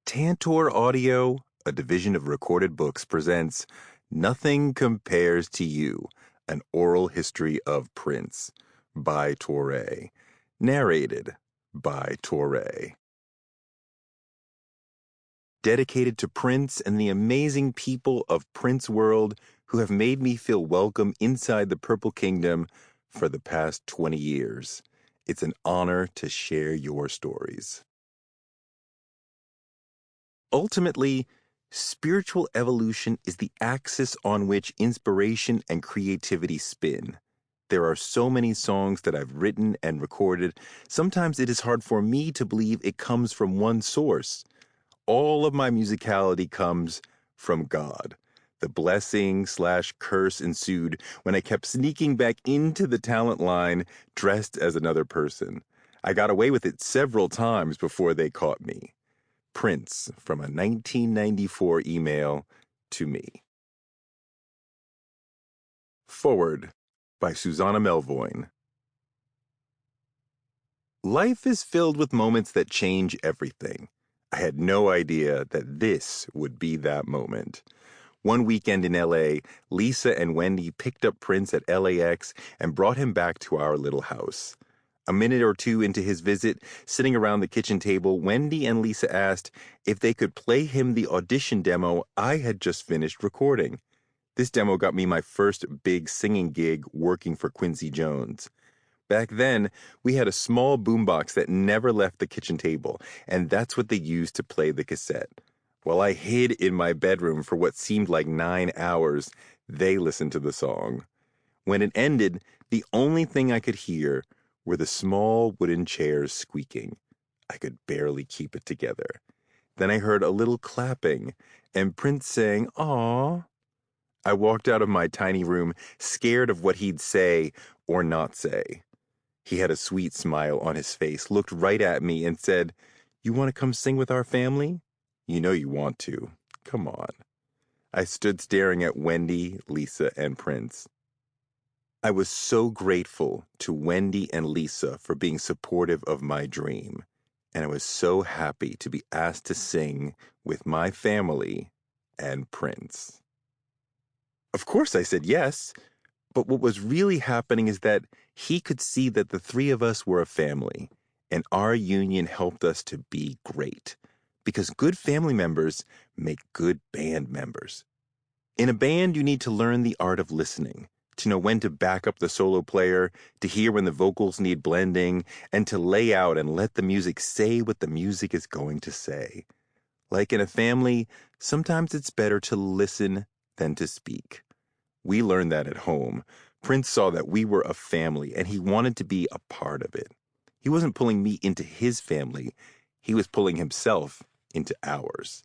Tantor Audio, a division of Recorded Books, presents Nothing Compares to You, an oral history of Prince by Touré, narrated by Touré. Dedicated to Prince and the amazing people of Prince World who have made me feel welcome inside the Purple Kingdom for the past 20 years. It's an honor to share your stories. Ultimately, spiritual evolution is the axis on which inspiration and creativity spin. There are so many songs that I've written and recorded, sometimes it is hard for me to believe it comes from one source. All of my musicality comes from God. The blessing/curse ensued when I kept sneaking back into the talent line dressed as another person. I got away with it several times before they caught me. Prince, from a 1994 email to me. Forward by Susanna Melvoin. Life is filled with moments that change everything. I had no idea that this would be that moment. One weekend in LA, Lisa and Wendy picked up Prince at LAX and brought him back to our little house. A minute or two into his visit, sitting around the kitchen table, Wendy and Lisa asked if they could play him the audition demo I had just finished recording. This demo got me my first big singing gig working for Quincy Jones. Back then, we had a small boombox that never left the kitchen table, and that's what they used to play the cassette. While I hid in my bedroom for what seemed like 9 hours, they listened to the song. When it ended, the only thing I could hear were the small wooden chairs squeaking. I could barely keep it together. Then I heard a little clapping, and Prince saying, "Aw." I walked out of my tiny room, scared of what he'd say or not say. He had a sweet smile on his face, looked right at me, and said, "You want to come sing with our family? You know you want to. Come on." I stood staring at Wendy, Lisa, and Prince. I was so grateful to Wendy and Lisa for being supportive of my dream, and I was so happy to be asked to sing with my family and Prince. Of course I said yes, but what was really happening is that he could see that the three of us were a family, and our union helped us to be great, because good family members make good band members. In a band, you need to learn the art of listening, to know when to back up the solo player, to hear when the vocals need blending, and to lay out and let the music say what the music is going to say. Like in a family, sometimes it's better to listen than to speak. We learned that at home. Prince saw that we were a family, and he wanted to be a part of it. He wasn't pulling me into his family. He was pulling himself into ours.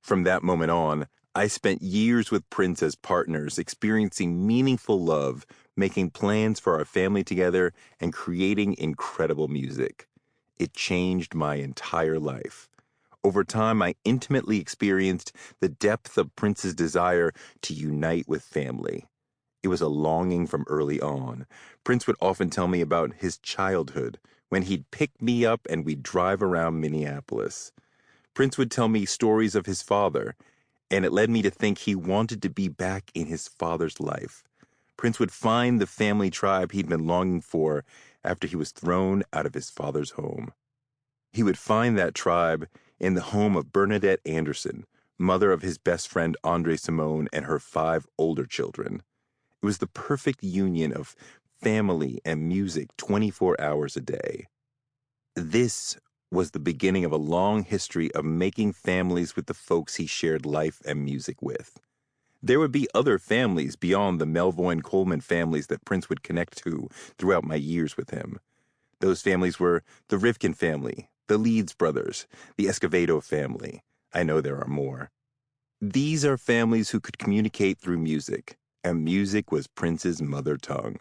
From that moment on, I spent years with Prince as partners, experiencing meaningful love, making plans for our family together, and creating incredible music. It changed my entire life. Over time, I intimately experienced the depth of Prince's desire to unite with family. It was a longing from early on. Prince would often tell me about his childhood, when he'd pick me up and we'd drive around Minneapolis. Prince would tell me stories of his father, and it led me to think he wanted to be back in his father's life. Prince would find the family tribe he'd been longing for after he was thrown out of his father's home. He would find that tribe in the home of Bernadette Anderson, mother of his best friend Andre Simone and her 5 older children. It was the perfect union of family and music 24 hours a day. This was the beginning of a long history of making families with the folks he shared life and music with. There would be other families beyond the Melvoin-Coleman families that Prince would connect to throughout my years with him. Those families were the Rivkin family, the Leeds brothers, the Escovedo family. I know there are more. These are families who could communicate through music, and music was Prince's mother tongue.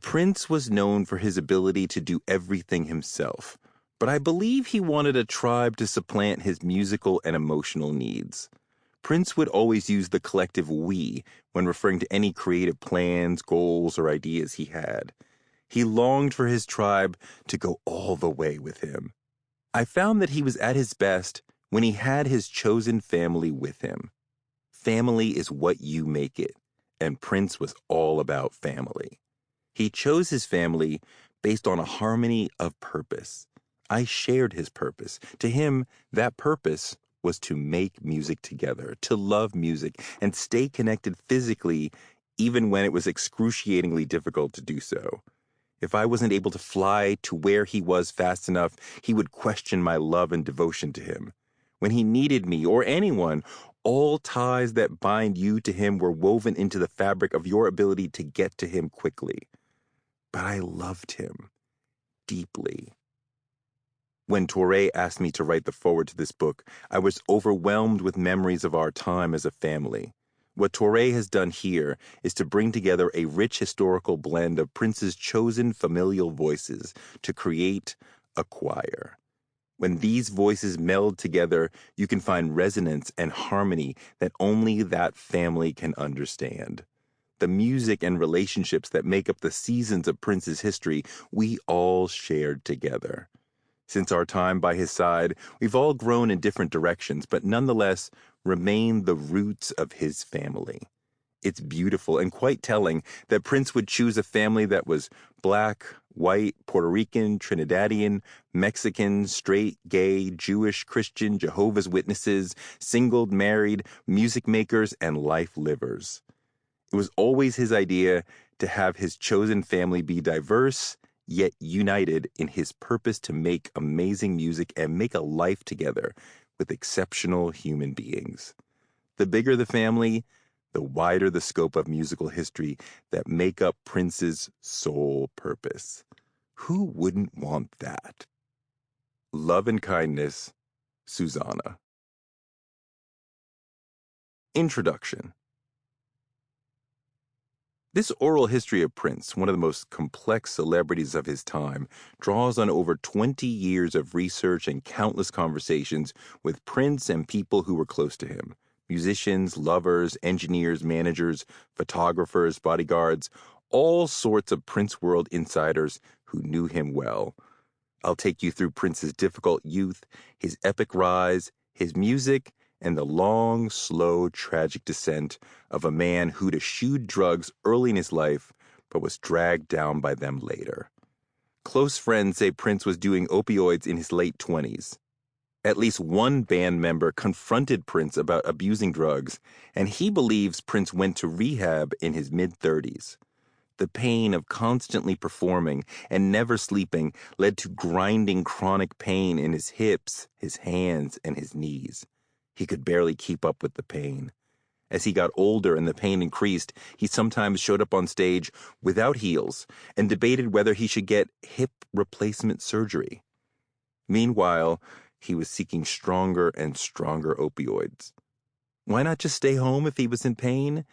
Prince was known for his ability to do everything himself, but I believe he wanted a tribe to supplant his musical and emotional needs. Prince would always use the collective we when referring to any creative plans, goals, or ideas he had. He longed for his tribe to go all the way with him. I found that he was at his best when he had his chosen family with him. Family is what you make it, and Prince was all about family. He chose his family based on a harmony of purpose. I shared his purpose. To him, that purpose was to make music together, to love music, and stay connected physically even when it was excruciatingly difficult to do so. If I wasn't able to fly to where he was fast enough, he would question my love and devotion to him. When he needed me or anyone, all ties that bind you to him were woven into the fabric of your ability to get to him quickly. But I loved him deeply. When Touré asked me to write the foreword to this book, I was overwhelmed with memories of our time as a family. What Touré has done here is to bring together a rich historical blend of Prince's chosen familial voices to create a choir. When these voices meld together, you can find resonance and harmony that only that family can understand. The music and relationships that make up the seasons of Prince's history, we all shared together. Since our time by his side, we've all grown in different directions, but nonetheless remain the roots of his family. It's beautiful and quite telling that Prince would choose a family that was black, white, Puerto Rican, Trinidadian, Mexican, straight, gay, Jewish, Christian, Jehovah's Witnesses, single, married, music makers, and life livers. It was always his idea to have his chosen family be diverse, yet united in his purpose to make amazing music and make a life together with exceptional human beings. The bigger the family, the wider the scope of musical history that make up Prince's sole purpose. Who wouldn't want that? Love and kindness, Susanna. Introduction. This oral history of Prince, one of the most complex celebrities of his time, draws on over 20 years of research and countless conversations with Prince and people who were close to him. Musicians, lovers, engineers, managers, photographers, bodyguards, all sorts of Prince world insiders who knew him well. I'll take you through Prince's difficult youth, his epic rise, his music, and the long, slow, tragic descent of a man who'd eschewed drugs early in his life, but was dragged down by them later. Close friends say Prince was doing opioids in his late 20s. At least one band member confronted Prince about abusing drugs, and he believes Prince went to rehab in his mid-30s. The pain of constantly performing and never sleeping led to grinding chronic pain in his hips, his hands, and his knees. He could barely keep up with the pain. As he got older and the pain increased, he sometimes showed up on stage without heels and debated whether he should get hip replacement surgery. Meanwhile, he was seeking stronger and stronger opioids. Why not just stay home if he was in pain?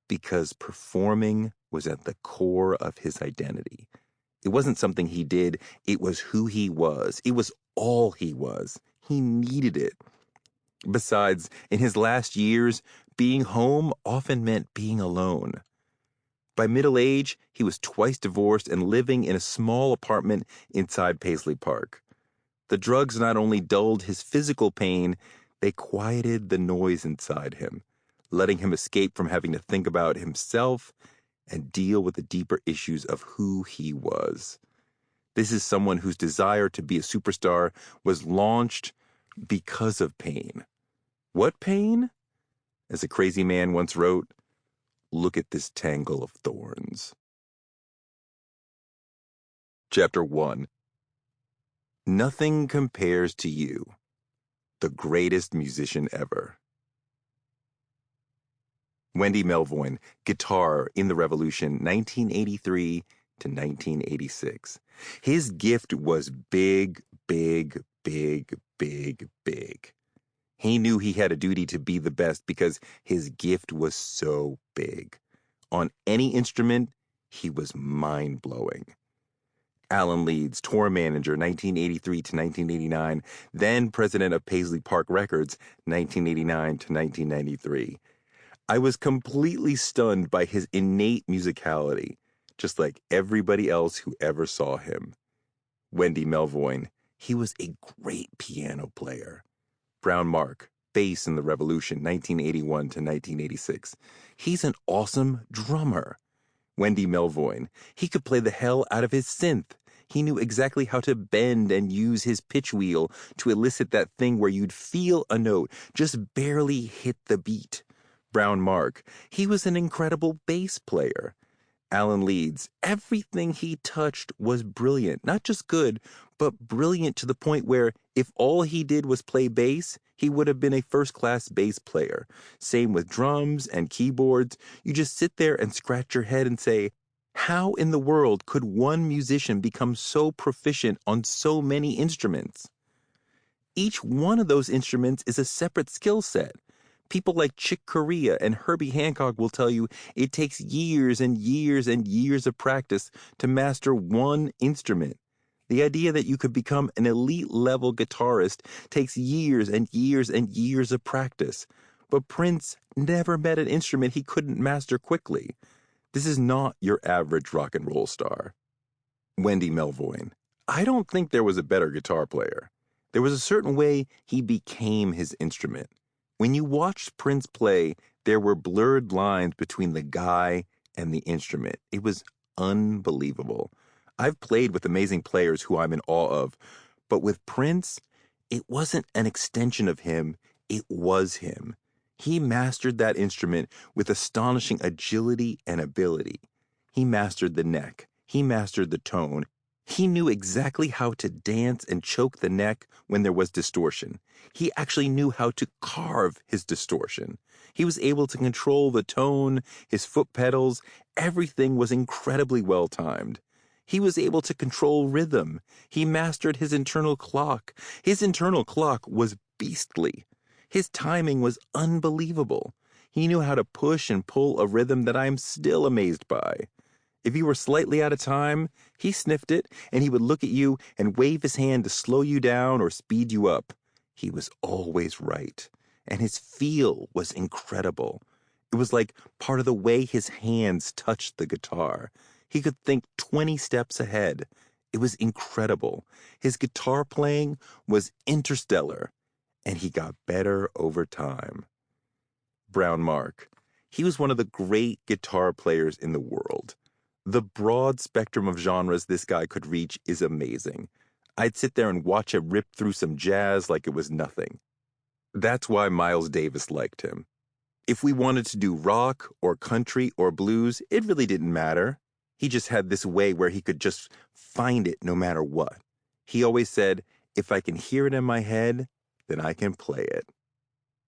Because performing was at the core of his identity. It wasn't something he did, it was who he was. It was all he was. He needed it. Besides, in his last years, being home often meant being alone. By middle age, he was twice divorced and living in a small apartment inside Paisley Park. The drugs not only dulled his physical pain, they quieted the noise inside him, letting him escape from having to think about himself and deal with the deeper issues of who he was. This is someone whose desire to be a superstar was launched because of pain. What pain? As a crazy man once wrote, look at this tangle of thorns. Chapter 1. Nothing compares to you, the greatest musician ever. Wendy Melvoin, guitar in the Revolution, 1983 to 1986. His gift was big, big, big, big, big. He knew he had a duty to be the best because his gift was so big. On any instrument, he was mind-blowing. Alan Leeds, tour manager, 1983 to 1989, then president of Paisley Park Records, 1989 to 1993. I was completely stunned by his innate musicality, just like everybody else who ever saw him. Wendy Melvoin, He was a great piano player. Brown Mark, bass in the Revolution, 1981 to 1986. He's an awesome drummer. Wendy Melvoin, he could play the hell out of his synth. He knew exactly how to bend and use his pitch wheel to elicit that thing where you'd feel a note just barely hit the beat. Brown Mark, he was an incredible bass player. Alan Leeds, everything he touched was brilliant. Not just good, but brilliant to the point where if all he did was play bass, he would have been a first-class bass player. Same with drums and keyboards. You just sit there and scratch your head and say, how in the world could one musician become so proficient on so many instruments? Each one of those instruments is a separate skill set. People like Chick Corea and Herbie Hancock will tell you it takes years and years and years of practice to master one instrument. The idea that you could become an elite-level guitarist takes years and years and years of practice. But Prince never met an instrument he couldn't master quickly. This is not your average rock and roll star. Wendy Melvoin. I don't think there was a better guitar player. There was a certain way he became his instrument. When you watched Prince play, there were blurred lines between the guy and the instrument. It was unbelievable. I've played with amazing players who I'm in awe of, but with Prince, it wasn't an extension of him, it was him. He mastered that instrument with astonishing agility and ability. He mastered the neck. He mastered the tone. He knew exactly how to dance and choke the neck when there was distortion. He actually knew how to carve his distortion. He was able to control the tone, his foot pedals. Everything was incredibly well timed. He was able to control rhythm. He mastered his internal clock. His internal clock was beastly. His timing was unbelievable. He knew how to push and pull a rhythm that I am still amazed by. If you were slightly out of time, he sniffed it, and he would look at you and wave his hand to slow you down or speed you up. He was always right, and his feel was incredible. It was like part of the way his hands touched the guitar. He could think 20 steps ahead. It was incredible. His guitar playing was interstellar, and he got better over time. Brown Mark. He was one of the great guitar players in the world. The broad spectrum of genres this guy could reach is amazing. I'd sit there and watch him rip through some jazz like it was nothing. That's why Miles Davis liked him. If we wanted to do rock or country or blues, it really didn't matter. He just had this way where he could just find it no matter what. He always said, if I can hear it in my head, then I can play it.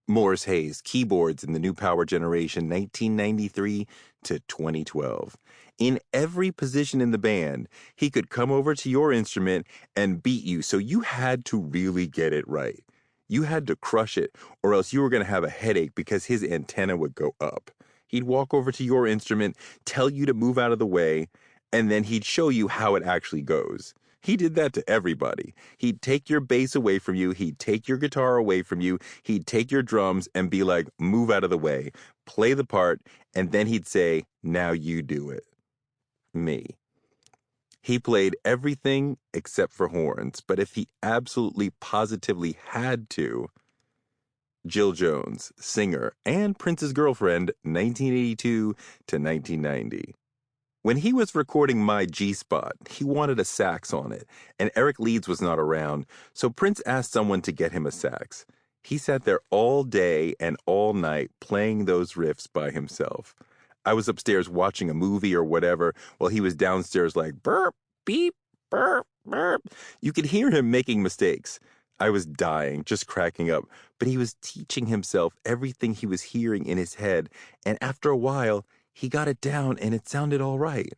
Morris Hayes, keyboards in the New Power Generation, 1993 to 2012. In every position in the band, he could come over to your instrument and beat you, so you had to really get it right. You had to crush it, or else you were going to have a headache because his antenna would go up. He'd walk over to your instrument, tell you to move out of the way, and then he'd show you how it actually goes. He did that to everybody. He'd take your bass away from you, he'd take your guitar away from you, he'd take your drums and be like, move out of the way, play the part, and then he'd say, now you do it. Me. He played everything except for horns, but if he absolutely positively had to, Jill Jones, singer and Prince's girlfriend, 1982 to 1990. When he was recording My G-Spot, he wanted a sax on it, and Eric Leeds was not around, so Prince asked someone to get him a sax. He sat there all day and all night playing those riffs by himself. I was upstairs watching a movie or whatever while he was downstairs like, burp, beep, burp, burp. You could hear him making mistakes. I was dying, just cracking up, but he was teaching himself everything he was hearing in his head, and after a while, he got it down and it sounded all right.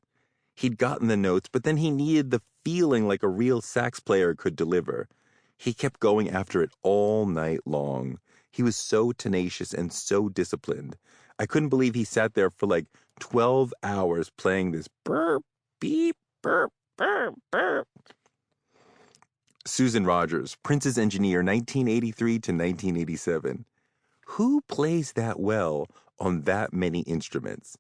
He'd gotten the notes, but then he needed the feeling like a real sax player could deliver. He kept going after it all night long. He was so tenacious and so disciplined. I couldn't believe he sat there for like 12 hours playing this burp, beep, burp, burp, burp. Susan Rogers, Prince's engineer, 1983 to 1987. Who plays that well on that many instruments?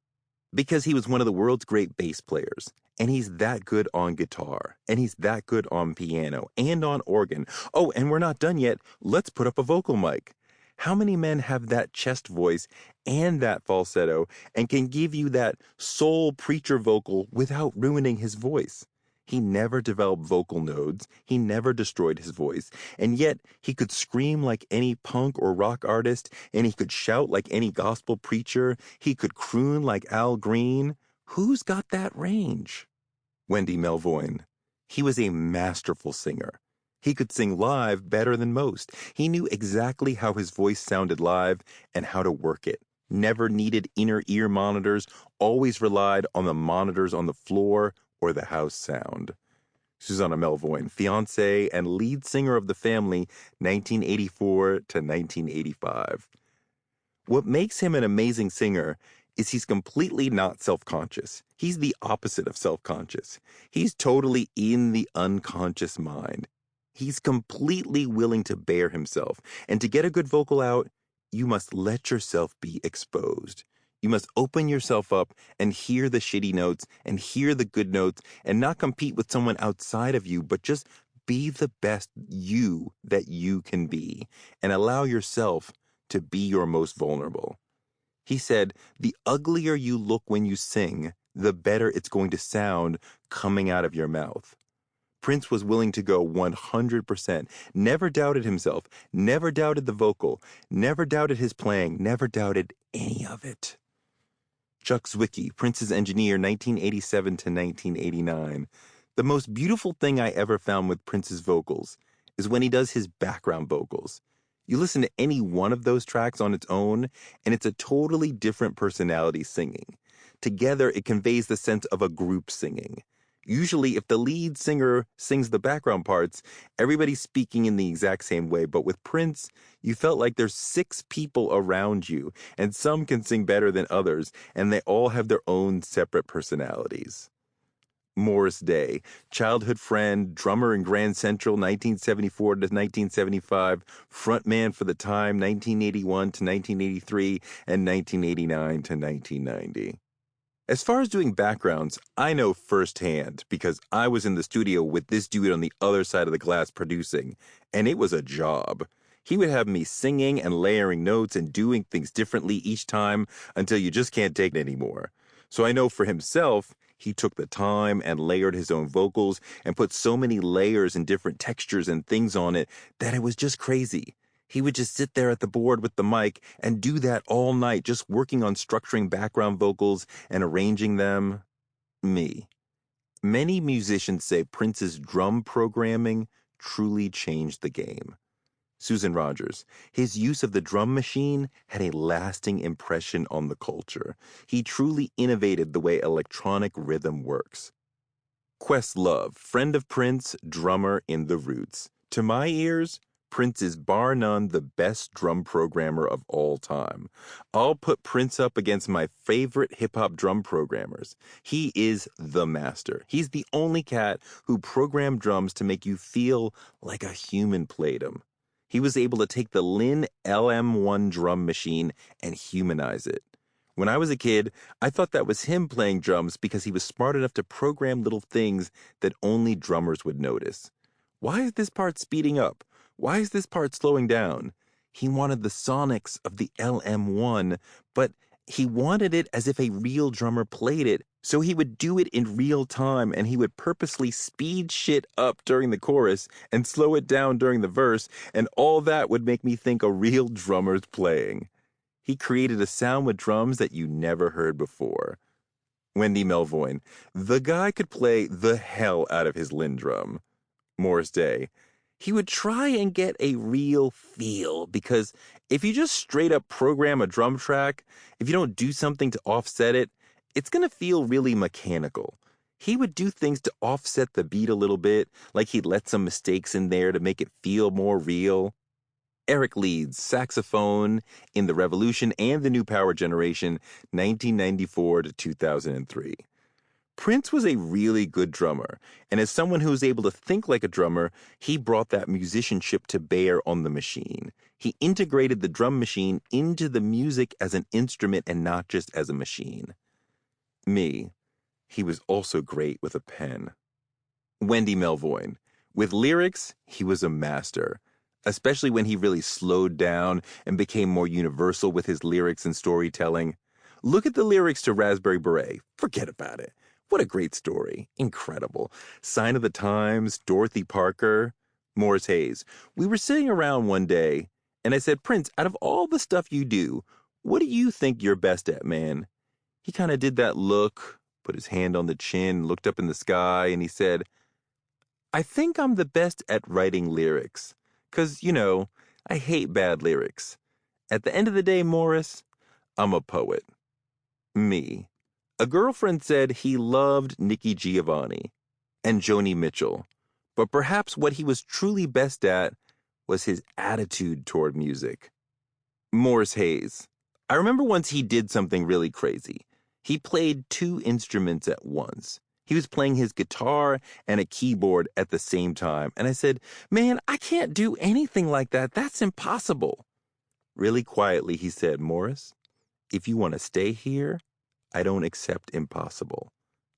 Because he was one of the world's great bass players, And he's that good on guitar, and he's that good on piano and on organ. Oh, and we're not done yet. Let's put up a vocal mic. How many men have that chest voice and that falsetto and can give you that soul preacher vocal without ruining his voice? He never developed vocal nodes. He never destroyed his voice. And yet he could scream like any punk or rock artist, and he could shout like any gospel preacher. He could croon like Al Green. Who's got that range? Wendy Melvoin. He was a masterful singer. He could sing live better than most. He knew exactly how his voice sounded live and how to work it. Never needed inner ear monitors, always relied on the monitors on the floor or the house sound. Susanna Melvoin, fiancée and lead singer of the family, 1984 to 1985. What makes him an amazing singer is he's completely not self-conscious. He's the opposite of self-conscious. He's totally in the unconscious mind. He's completely willing to bare himself. And to get a good vocal out, you must let yourself be exposed. You must open yourself up and hear the shitty notes and hear the good notes and not compete with someone outside of you, but just be the best you that you can be and allow yourself to be your most vulnerable. He said, the uglier you look when you sing, the better it's going to sound coming out of your mouth. Prince was willing to go 100%, never doubted himself, never doubted the vocal, never doubted his playing, never doubted any of it. Chuck Zwicky, Prince's engineer, 1987 to 1989. The most beautiful thing I ever found with Prince's vocals is when he does his background vocals. You listen to any one of those tracks on its own, and it's a totally different personality singing. Together, it conveys the sense of a group singing. Usually, if the lead singer sings the background parts, everybody's speaking in the exact same way. But with Prince, you felt like there's 6 people around you, and some can sing better than others, and they all have their own separate personalities. Morris Day, childhood friend, drummer in Grand Central, 1974 to 1975, frontman for The Time, 1981 to 1983, and 1989 to 1990. As far as doing backgrounds, I know firsthand because I was in the studio with this dude on the other side of the glass producing, and it was a job. He would have me singing and layering notes and doing things differently each time until you just can't take it anymore. So I know for himself, he took the time and layered his own vocals and put so many layers and different textures and things on it that it was just crazy. He would just sit there at the board with the mic and do that all night, just working on structuring background vocals and arranging them. Me. Many musicians say Prince's drum programming truly changed the game. Susan Rogers. His use of the drum machine had a lasting impression on the culture. He truly innovated the way electronic rhythm works. Questlove, friend of Prince, drummer in The Roots. To my ears, Prince is bar none the best drum programmer of all time. I'll put Prince up against my favorite hip-hop drum programmers. He is the master. He's the only cat who programmed drums to make you feel like a human played them. He was able to take the Lin LM1 drum machine and humanize it. When I was a kid, I thought that was him playing drums because he was smart enough to program little things that only drummers would notice. Why is this part speeding up? Why is this part slowing down? He wanted the sonics of the LM1, but he wanted it as if a real drummer played it, so he would do it in real time, and he would purposely speed shit up during the chorus and slow it down during the verse, and all that would make me think a real drummer's playing. He created a sound with drums that you never heard before. Wendy Melvoin. The guy could play the hell out of his Lin drum. Morris Day. He would try and get a real feel, because if you just straight up program a drum track, if you don't do something to offset it, it's going to feel really mechanical. He would do things to offset the beat a little bit, like he'd let some mistakes in there to make it feel more real. Eric Leeds, saxophone in The Revolution and the New Power Generation, 1994 to 2003. Prince was a really good drummer, and as someone who was able to think like a drummer, he brought that musicianship to bear on the machine. He integrated the drum machine into the music as an instrument and not just as a machine. Me. He was also great with a pen. Wendy Melvoin. With lyrics, he was a master, especially when he really slowed down and became more universal with his lyrics and storytelling. Look at the lyrics to Raspberry Beret. Forget about it. What a great story. Incredible. Sign of the Times, Dorothy Parker, Morris Hayes. We were sitting around one day, and I said, Prince, out of all the stuff you do, what do you think you're best at, man? He kind of did that look, put his hand on the chin, looked up in the sky, and he said, I think I'm the best at writing lyrics. 'Cause, I hate bad lyrics. At the end of the day, Morris, I'm a poet. Me. A girlfriend said he loved Nikki Giovanni and Joni Mitchell, but perhaps what he was truly best at was his attitude toward music. Morris Hayes. I remember once he did something really crazy. He played two instruments at once. He was playing his guitar and a keyboard at the same time. And I said, man, I can't do anything like that. That's impossible. Really quietly, he said, Morris, if you want to stay here, I don't accept impossible.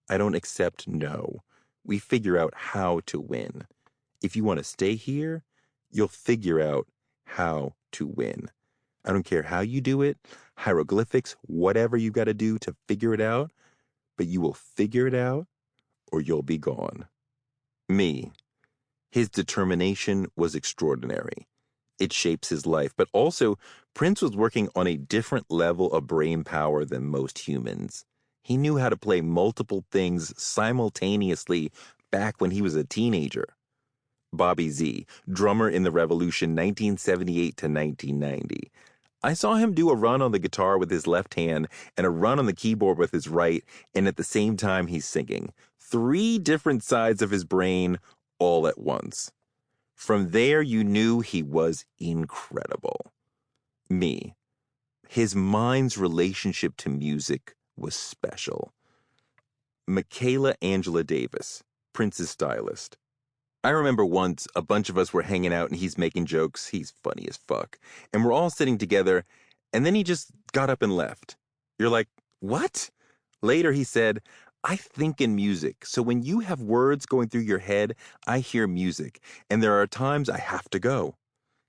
I don't accept no. We figure out how to win. If you want to stay here, you'll figure out how to win. I don't care how you do it, hieroglyphics, whatever you got to do to figure it out, but you will figure it out or you'll be gone. Me. His determination was extraordinary. It shapes his life, but also Prince was working on a different level of brain power than most humans. He knew how to play multiple things simultaneously back when he was a teenager. Bobby Z, drummer in the Revolution 1978 to 1990. I saw him do a run on the guitar with his left hand and a run on the keyboard with his right, and at the same time he's singing. 3 different sides of his brain all at once. From there, you knew he was incredible. Me. His mind's relationship to music was special. Michaela Angela Davis, Prince's stylist. I remember once a bunch of us were hanging out and he's making jokes. He's funny as fuck. And we're all sitting together, and then he just got up and left. You're like, what? Later he said, I think in music, so when you have words going through your head, I hear music, and there are times I have to go.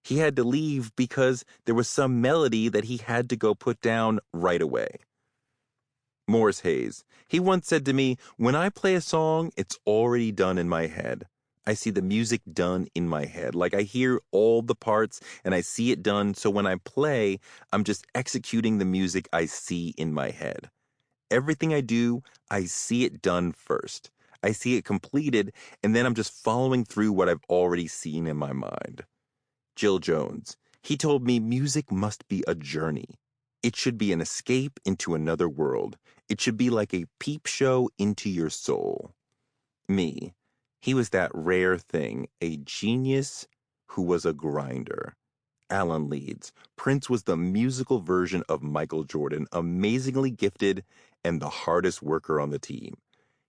He had to leave because there was some melody that he had to go put down right away. Morris Hayes. He once said to me, when I play a song, it's already done in my head. I see the music done in my head. Like I hear all the parts and I see it done, so when I play, I'm just executing the music I see in my head. Everything I do, I see it done first. I see it completed, and then I'm just following through what I've already seen in my mind. Jill Jones. He told me music must be a journey. It should be an escape into another world. It should be like a peep show into your soul. Me. He was that rare thing, a genius who was a grinder. Alan Leeds. Prince was the musical version of Michael Jordan, amazingly gifted and the hardest worker on the team.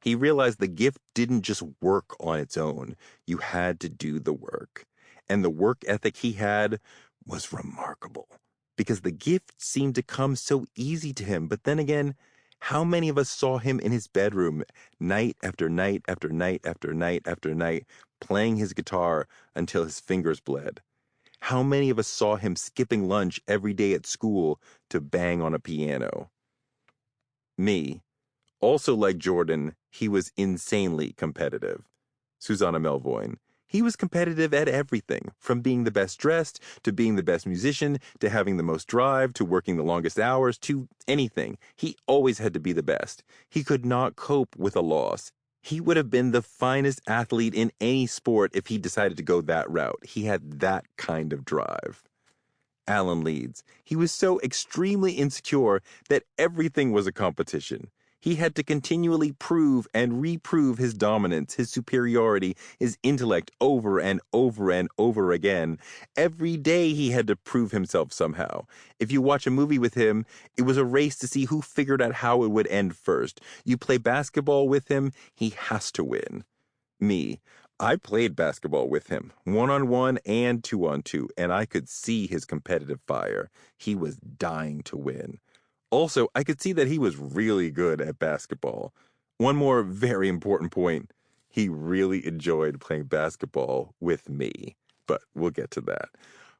He realized the gift didn't just work on its own. You had to do the work. And the work ethic he had was remarkable because the gift seemed to come so easy to him. But then again, how many of us saw him in his bedroom night after night after night after night after night, playing his guitar until his fingers bled? How many of us saw him skipping lunch every day at school to bang on a piano? Me. Also like Jordan, he was insanely competitive. Susanna Melvoin. He was competitive at everything, from being the best dressed, to being the best musician, to having the most drive, to working the longest hours, to anything. He always had to be the best. He could not cope with a loss. He would have been the finest athlete in any sport if he decided to go that route. He had that kind of drive. Alan Leeds. He was so extremely insecure that everything was a competition. He had to continually prove and reprove his dominance, his superiority, his intellect over and over and over again. Every day he had to prove himself somehow. If you watch a movie with him, it was a race to see who figured out how it would end first. You play basketball with him, he has to win. Me. I played basketball with him, 1-on-1 and 2-on-2, and I could see his competitive fire. He was dying to win. Also, I could see that he was really good at basketball. One more very important point. He really enjoyed playing basketball with me, but we'll get to that.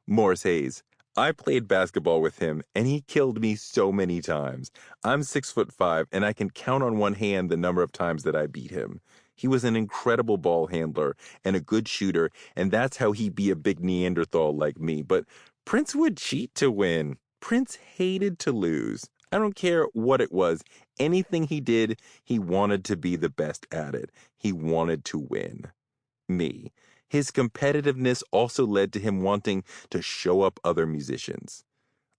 Morris Hayes. I played basketball with him, and he killed me so many times. I'm 6'5", and I can count on one hand the number of times that I beat him. He was an incredible ball handler and a good shooter, and that's how he be a big Neanderthal like me. But Prince would cheat to win. Prince hated to lose. I don't care what it was. Anything he did, he wanted to be the best at it. He wanted to win. Me. His competitiveness also led to him wanting to show up other musicians.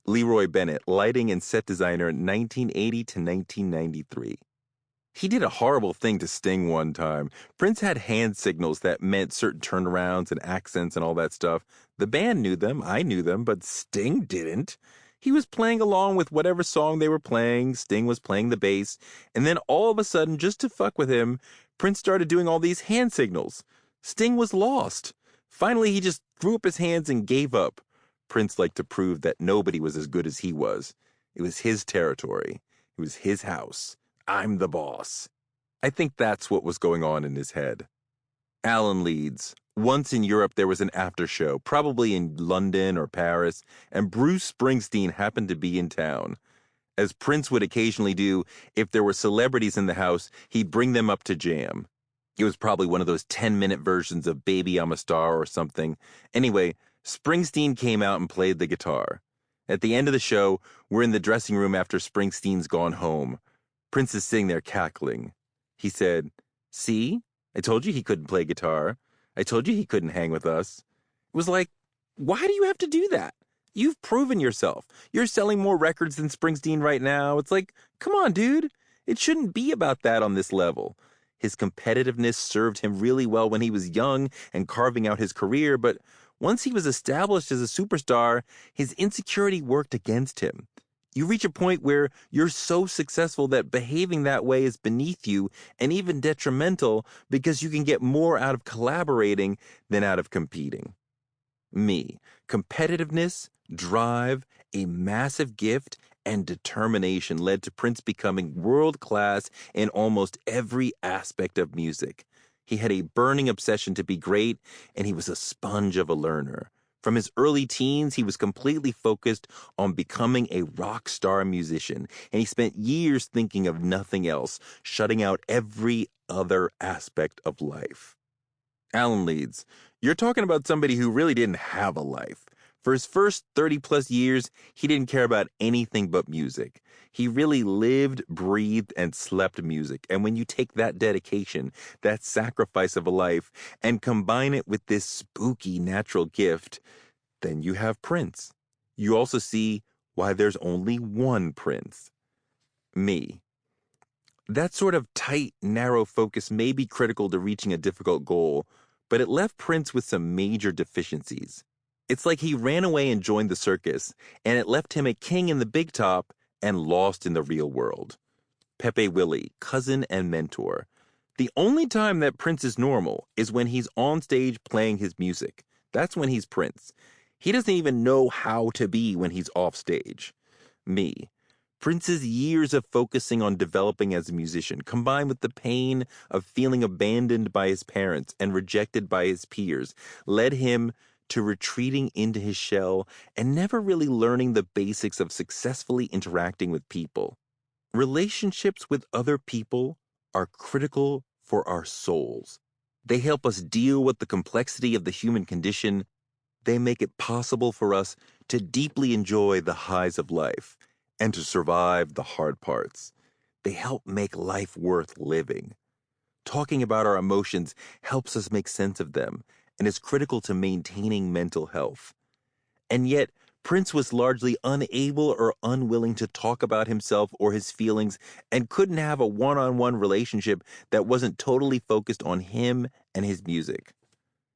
Leroy Bennett, lighting and set designer, 1980 to 1993. He did a horrible thing to Sting one time. Prince had hand signals that meant certain turnarounds and accents and all that stuff. The band knew them, I knew them, but Sting didn't. He was playing along with whatever song they were playing. Sting was playing the bass. And then all of a sudden, just to fuck with him, Prince started doing all these hand signals. Sting was lost. Finally, he just threw up his hands and gave up. Prince liked to prove that nobody was as good as he was. It was his territory. It was his house. I'm the boss. I think that's what was going on in his head. Alan Leeds. Once in Europe, there was an after show, probably in London or Paris, and Bruce Springsteen happened to be in town. As Prince would occasionally do, if there were celebrities in the house, he'd bring them up to jam. It was probably one of those 10-minute versions of Baby I'm a Star or something. Anyway, Springsteen came out and played the guitar. At the end of the show, we're in the dressing room after Springsteen's gone home. Prince is sitting there cackling. He said, "See? I told you he couldn't play guitar. I told you he couldn't hang with us." It was like, why do you have to do that? You've proven yourself. You're selling more records than Springsteen right now. It's like, come on, dude. It shouldn't be about that on this level. His competitiveness served him really well when he was young and carving out his career, but once he was established as a superstar, his insecurity worked against him. You reach a point where you're so successful that behaving that way is beneath you and even detrimental because you can get more out of collaborating than out of competing. Me. Competitiveness, drive, a massive gift, and determination led to Prince becoming world-class in almost every aspect of music. He had a burning obsession to be great, and he was a sponge of a learner. From his early teens, he was completely focused on becoming a rock star musician, and he spent years thinking of nothing else, shutting out every other aspect of life. Alan Leeds, you're talking about somebody who really didn't have a life. For his first 30-plus years, he didn't care about anything but music. He really lived, breathed, and slept music. And when you take that dedication, that sacrifice of a life, and combine it with this spooky natural gift, then you have Prince. You also see why there's only one Prince. Me. That sort of tight, narrow focus may be critical to reaching a difficult goal, but it left Prince with some major deficiencies. It's like he ran away and joined the circus, and it left him a king in the big top and lost in the real world. Pepe Willie, cousin and mentor. The only time that Prince is normal is when he's on stage playing his music. That's when he's Prince. He doesn't even know how to be when he's off stage. Me. Prince's years of focusing on developing as a musician, combined with the pain of feeling abandoned by his parents and rejected by his peers, led him to retreating into his shell and never really learning the basics of successfully interacting with people. Relationships with other people are critical for our souls. They help us deal with the complexity of the human condition. They make it possible for us to deeply enjoy the highs of life and to survive the hard parts. They help make life worth living. Talking about our emotions helps us make sense of them and is critical to maintaining mental health. And yet, Prince was largely unable or unwilling to talk about himself or his feelings and couldn't have a one-on-one relationship that wasn't totally focused on him and his music.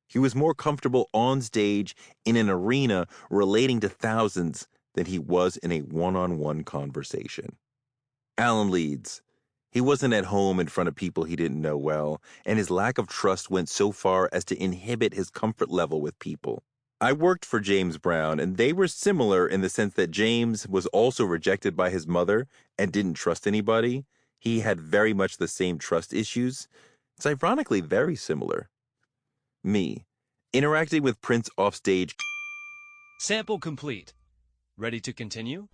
He was more comfortable on stage in an arena relating to thousands than he was in a one-on-one conversation. Alan Leeds. He wasn't at home in front of people he didn't know well, and his lack of trust went so far as to inhibit his comfort level with people. I worked for James Brown, and they were similar in the sense that James was also rejected by his mother and didn't trust anybody. He had very much the same trust issues. It's ironically very similar. Me, interacting with Prince offstage. Sample complete. Ready to continue?